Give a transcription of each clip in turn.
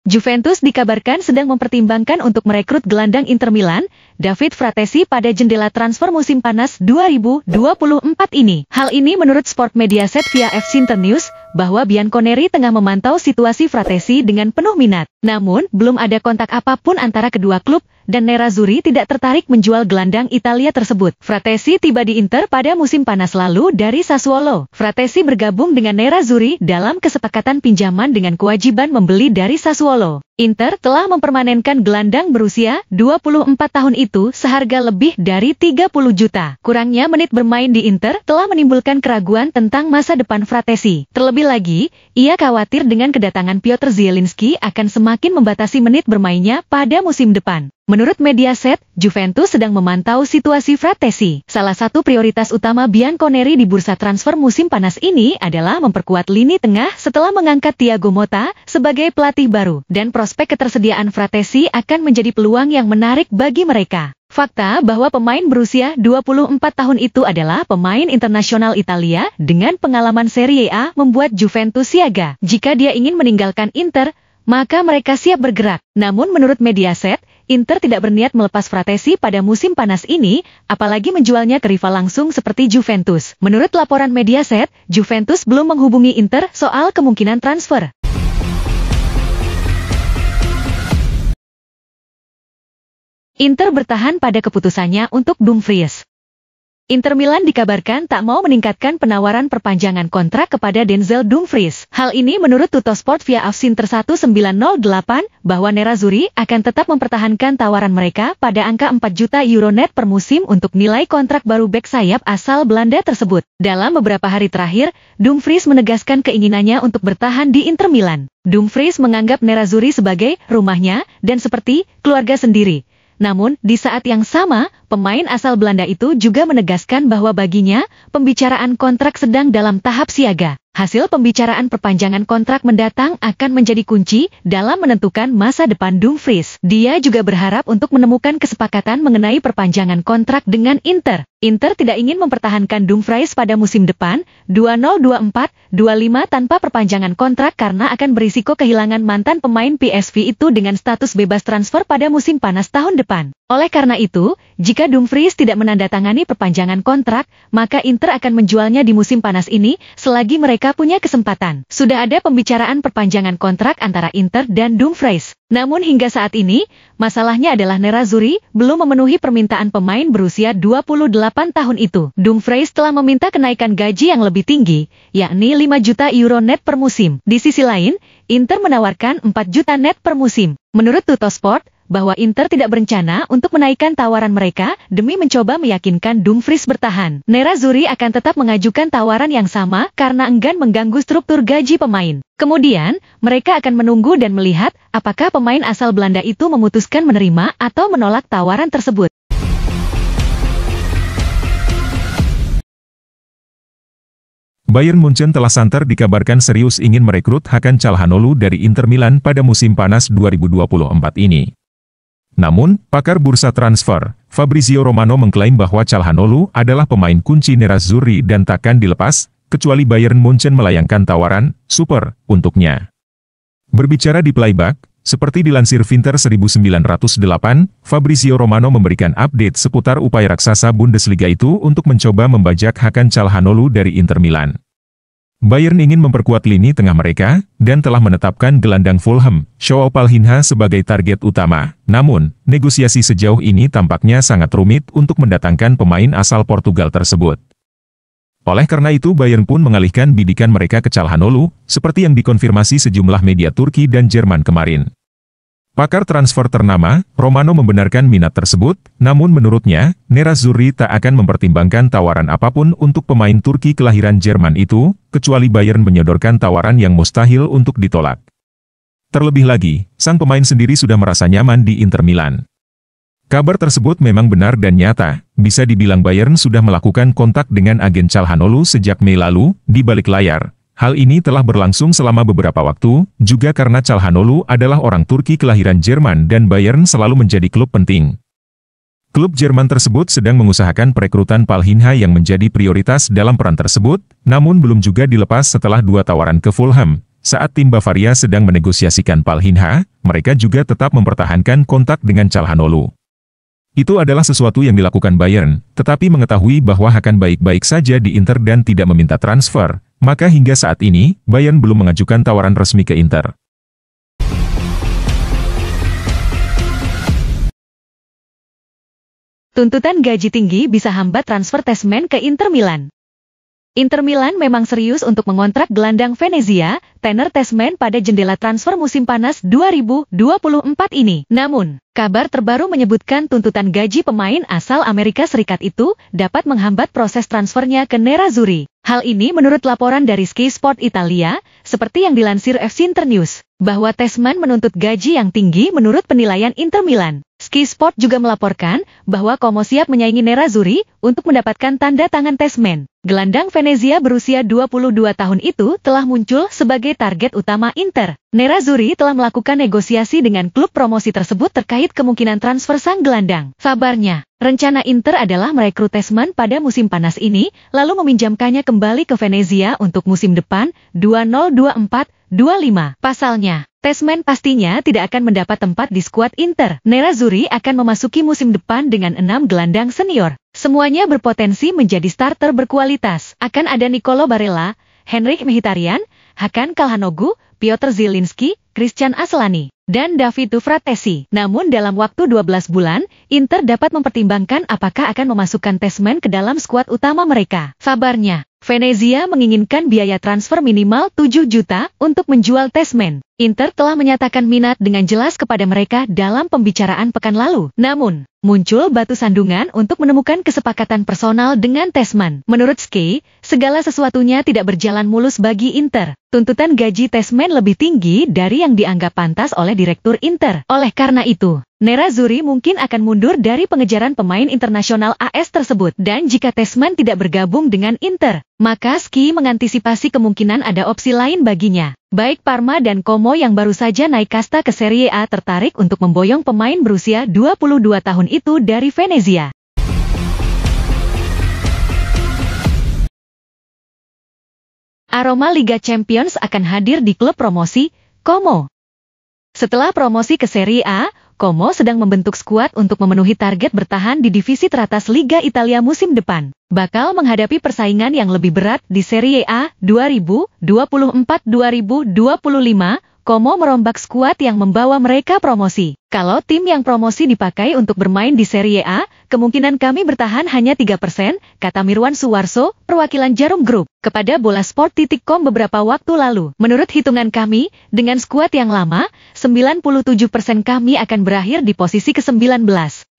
Juventus dikabarkan sedang mempertimbangkan untuk merekrut gelandang Inter Milan, David Fratesi pada jendela transfer musim panas 2024 ini. Hal ini menurut Sport Mediaset via FC Internews, bahwa Bianconeri tengah memantau situasi Fratesi dengan penuh minat. Namun, belum ada kontak apapun antara kedua klub, dan Nerazzurri tidak tertarik menjual gelandang Italia tersebut. Fratesi tiba di Inter pada musim panas lalu dari Sassuolo. Fratesi bergabung dengan Nerazzurri dalam kesepakatan pinjaman dengan kewajiban membeli dari Sassuolo. Inter telah mempermanenkan gelandang berusia 24 tahun itu seharga lebih dari 30 juta. Kurangnya menit bermain di Inter telah menimbulkan keraguan tentang masa depan Fratesi. Terlebih lagi, ia khawatir dengan kedatangan Piotr Zielinski akan semakin membatasi menit bermainnya pada musim depan. Menurut Mediaset, Juventus sedang memantau situasi Fratesi. Salah satu prioritas utama Bianconeri di bursa transfer musim panas ini adalah memperkuat lini tengah setelah mengangkat Thiago Motta sebagai pelatih baru. Dan prospek ketersediaan Fratesi akan menjadi peluang yang menarik bagi mereka. Fakta bahwa pemain berusia 24 tahun itu adalah pemain internasional Italia dengan pengalaman Serie A membuat Juventus siaga. Jika dia ingin meninggalkan Inter, maka mereka siap bergerak. Namun menurut Mediaset, Inter tidak berniat melepas Fratesi pada musim panas ini, apalagi menjualnya ke rival langsung seperti Juventus. Menurut laporan Mediaset, Juventus belum menghubungi Inter soal kemungkinan transfer. Inter bertahan pada keputusannya untuk Dumfries. Inter Milan dikabarkan tak mau meningkatkan penawaran perpanjangan kontrak kepada Denzel Dumfries. Hal ini menurut Tuttosport via Afsinter 1908 bahwa Nerazzurri akan tetap mempertahankan tawaran mereka pada angka 4 juta euro net per musim untuk nilai kontrak baru bek sayap asal Belanda tersebut. Dalam beberapa hari terakhir, Dumfries menegaskan keinginannya untuk bertahan di Inter Milan. Dumfries menganggap Nerazzurri sebagai rumahnya dan seperti keluarga sendiri. Namun, di saat yang sama, pemain asal Belanda itu juga menegaskan bahwa baginya, pembicaraan kontrak sedang dalam tahap siaga. Hasil pembicaraan perpanjangan kontrak mendatang akan menjadi kunci dalam menentukan masa depan Dumfries. Dia juga berharap untuk menemukan kesepakatan mengenai perpanjangan kontrak dengan Inter. Inter tidak ingin mempertahankan Dumfries pada musim depan, 2024-25 tanpa perpanjangan kontrak karena akan berisiko kehilangan mantan pemain PSV itu dengan status bebas transfer pada musim panas tahun depan. Oleh karena itu, jika Dumfries tidak menandatangani perpanjangan kontrak, maka Inter akan menjualnya di musim panas ini selagi mereka punya kesempatan. Sudah ada pembicaraan perpanjangan kontrak antara Inter dan Dumfries. Namun hingga saat ini, masalahnya adalah Nerazzurri belum memenuhi permintaan pemain berusia 28 tahun itu. Dumfries telah meminta kenaikan gaji yang lebih tinggi, yakni 5 juta euro net per musim. Di sisi lain, Inter menawarkan 4 juta net per musim. Menurut Tuttosport, bahwa Inter tidak berencana untuk menaikkan tawaran mereka demi mencoba meyakinkan Dumfries bertahan. Nerazzurri akan tetap mengajukan tawaran yang sama karena enggan mengganggu struktur gaji pemain. Kemudian, mereka akan menunggu dan melihat apakah pemain asal Belanda itu memutuskan menerima atau menolak tawaran tersebut. Bayern Munchen telah santer dikabarkan serius ingin merekrut Hakan Çalhanoğlu dari Inter Milan pada musim panas 2024 ini. Namun, pakar bursa transfer, Fabrizio Romano mengklaim bahwa Çalhanoğlu adalah pemain kunci Nerazzurri dan takkan dilepas, kecuali Bayern Munchen melayangkan tawaran super untuknya. Berbicara di playback, seperti dilansir Vinter 1908, Fabrizio Romano memberikan update seputar upaya raksasa Bundesliga itu untuk mencoba membajak Hakan Çalhanoğlu dari Inter Milan. Bayern ingin memperkuat lini tengah mereka, dan telah menetapkan gelandang Fulham, João Palhinha sebagai target utama. Namun, negosiasi sejauh ini tampaknya sangat rumit untuk mendatangkan pemain asal Portugal tersebut. Oleh karena itu Bayern pun mengalihkan bidikan mereka ke Çalhanoğlu, seperti yang dikonfirmasi sejumlah media Turki dan Jerman kemarin. Pakar transfer ternama, Romano membenarkan minat tersebut, namun menurutnya, Nerazzurri tak akan mempertimbangkan tawaran apapun untuk pemain Turki kelahiran Jerman itu, kecuali Bayern menyodorkan tawaran yang mustahil untuk ditolak. Terlebih lagi, sang pemain sendiri sudah merasa nyaman di Inter Milan. Kabar tersebut memang benar dan nyata, bisa dibilang Bayern sudah melakukan kontak dengan agen Çalhanoğlu sejak Mei lalu, di balik layar. Hal ini telah berlangsung selama beberapa waktu, juga karena Çalhanoğlu adalah orang Turki kelahiran Jerman dan Bayern selalu menjadi klub penting. Klub Jerman tersebut sedang mengusahakan perekrutan Palhinha yang menjadi prioritas dalam peran tersebut, namun belum juga dilepas setelah 2 tawaran ke Fulham, Saat tim Bavaria sedang menegosiasikan Palhinha, mereka juga tetap mempertahankan kontak dengan Calhanoglu. Itu adalah sesuatu yang dilakukan Bayern, tetapi mengetahui bahwa akan baik-baik saja di Inter dan tidak meminta transfer, maka hingga saat ini, Bayern belum mengajukan tawaran resmi ke Inter. Tuntutan gaji tinggi bisa hambat transfer Tessmann ke Inter Milan. Inter Milan memang serius untuk mengontrak gelandang Venezia, Tanner Tessmann pada jendela transfer musim panas 2024 ini. Namun, kabar terbaru menyebutkan tuntutan gaji pemain asal Amerika Serikat itu dapat menghambat proses transfernya ke Nerazzurri. Hal ini menurut laporan dari Sky Sport Italia, seperti yang dilansir FC Internews, bahwa Tessmann menuntut gaji yang tinggi menurut penilaian Inter Milan. Sky Sport juga melaporkan bahwa Como siap menyaingi Nerazzurri untuk mendapatkan tanda tangan Tessmann. Gelandang Venezia berusia 22 tahun itu telah muncul sebagai target utama Inter. Nerazzurri telah melakukan negosiasi dengan klub promosi tersebut terkait kemungkinan transfer sang gelandang. Kabarnya, rencana Inter adalah merekrut Tessmann pada musim panas ini, lalu meminjamkannya kembali ke Venezia untuk musim depan 2024-25. Pasalnya, Tessmann pastinya tidak akan mendapat tempat di skuad Inter. Nerazzurri akan memasuki musim depan dengan 6 gelandang senior. Semuanya berpotensi menjadi starter berkualitas. Akan ada Nicolo Barella, Henrikh Mkhitaryan, Hakan Calhanoglu, Piotr Zielinski, Christian Aslani, dan David Fratesi. Namun dalam waktu 12 bulan, Inter dapat mempertimbangkan apakah akan memasukkan Tessmann ke dalam skuad utama mereka. Kabarnya, Venezia menginginkan biaya transfer minimal 7 juta untuk menjual Tessmann. Inter telah menyatakan minat dengan jelas kepada mereka dalam pembicaraan pekan lalu. Namun, muncul batu sandungan untuk menemukan kesepakatan personal dengan Tessmann. Menurut Sky, segala sesuatunya tidak berjalan mulus bagi Inter. Tuntutan gaji Tessmann lebih tinggi dari yang dianggap pantas oleh Direktur Inter. Oleh karena itu, Nerazzurri mungkin akan mundur dari pengejaran pemain internasional AS tersebut. Dan jika Tessmann tidak bergabung dengan Inter, maka Sky mengantisipasi kemungkinan ada opsi lain baginya. Baik Parma dan Como yang baru saja naik kasta ke Serie A tertarik untuk memboyong pemain berusia 22 tahun itu dari Venezia. Aroma Liga Champions akan hadir di klub promosi, Como. Setelah promosi ke Serie A, Como sedang membentuk skuad untuk memenuhi target bertahan di divisi teratas Liga Italia musim depan. Bakal menghadapi persaingan yang lebih berat di Serie A 2024-2025, Como merombak skuad yang membawa mereka promosi. Kalau tim yang promosi dipakai untuk bermain di Serie A, kemungkinan kami bertahan hanya 3%, kata Mirwan Suwarso, perwakilan Jarum Group, kepada bolasport.com beberapa waktu lalu. Menurut hitungan kami, dengan skuad yang lama, 97% kami akan berakhir di posisi ke-19.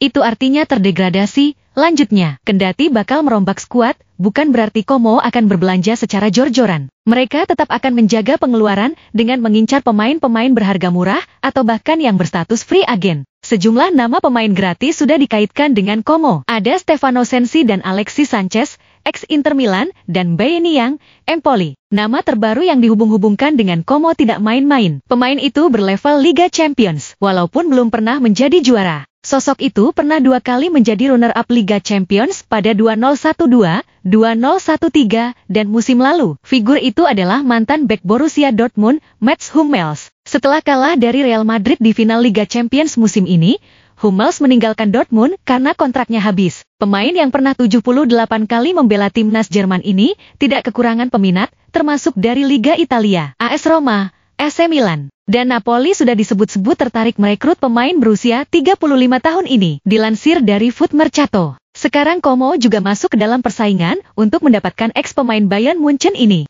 Itu artinya terdegradasi. Lanjutnya, kendati bakal merombak skuad, bukan berarti Como akan berbelanja secara jor-joran. Mereka tetap akan menjaga pengeluaran dengan mengincar pemain-pemain berharga murah atau bahkan yang berstatus free agent. Sejumlah nama pemain gratis sudah dikaitkan dengan Como. Ada Stefano Sensi dan Alexis Sanchez, ex-Inter Milan, dan Bayern Empoli. Nama terbaru yang dihubung-hubungkan dengan Como tidak main-main. Pemain itu berlevel Liga Champions, walaupun belum pernah menjadi juara. Sosok itu pernah 2 kali menjadi runner-up Liga Champions pada 2012, 2013, dan musim lalu. Figur itu adalah mantan bek Borussia Dortmund, Mats Hummels. Setelah kalah dari Real Madrid di final Liga Champions musim ini, Hummels meninggalkan Dortmund karena kontraknya habis. Pemain yang pernah 78 kali membela timnas Jerman ini tidak kekurangan peminat, termasuk dari Liga Italia, AS Roma, AC Milan, dan Napoli sudah disebut-sebut tertarik merekrut pemain berusia 35 tahun ini, dilansir dari Foot Mercato. Sekarang Como juga masuk ke dalam persaingan untuk mendapatkan ex-pemain Bayern Munchen ini.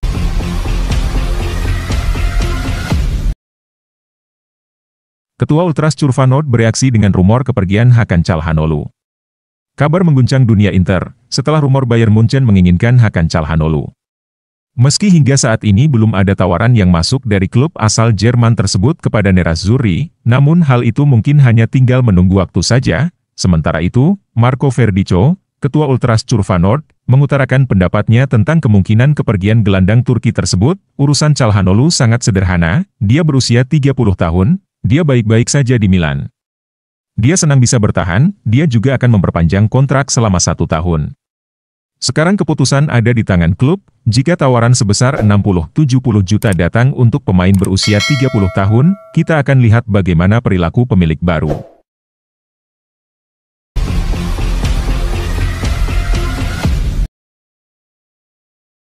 Ketua Ultras Curvanot bereaksi dengan rumor kepergian Hakan Calhanoglu. Kabar mengguncang dunia Inter, setelah rumor Bayern Munchen menginginkan Hakan Calhanoglu. Meski hingga saat ini belum ada tawaran yang masuk dari klub asal Jerman tersebut kepada Nerazzurri, namun hal itu mungkin hanya tinggal menunggu waktu saja. Sementara itu, Marco Verdicho, Ketua Ultras Curvanot, mengutarakan pendapatnya tentang kemungkinan kepergian gelandang Turki tersebut. Urusan Calhanoglu sangat sederhana, dia berusia 30 tahun, dia baik-baik saja di Milan. Dia senang bisa bertahan, dia juga akan memperpanjang kontrak selama 1 tahun. Sekarang keputusan ada di tangan klub, jika tawaran sebesar 60-70 juta datang untuk pemain berusia 30 tahun, kita akan lihat bagaimana perilaku pemilik baru.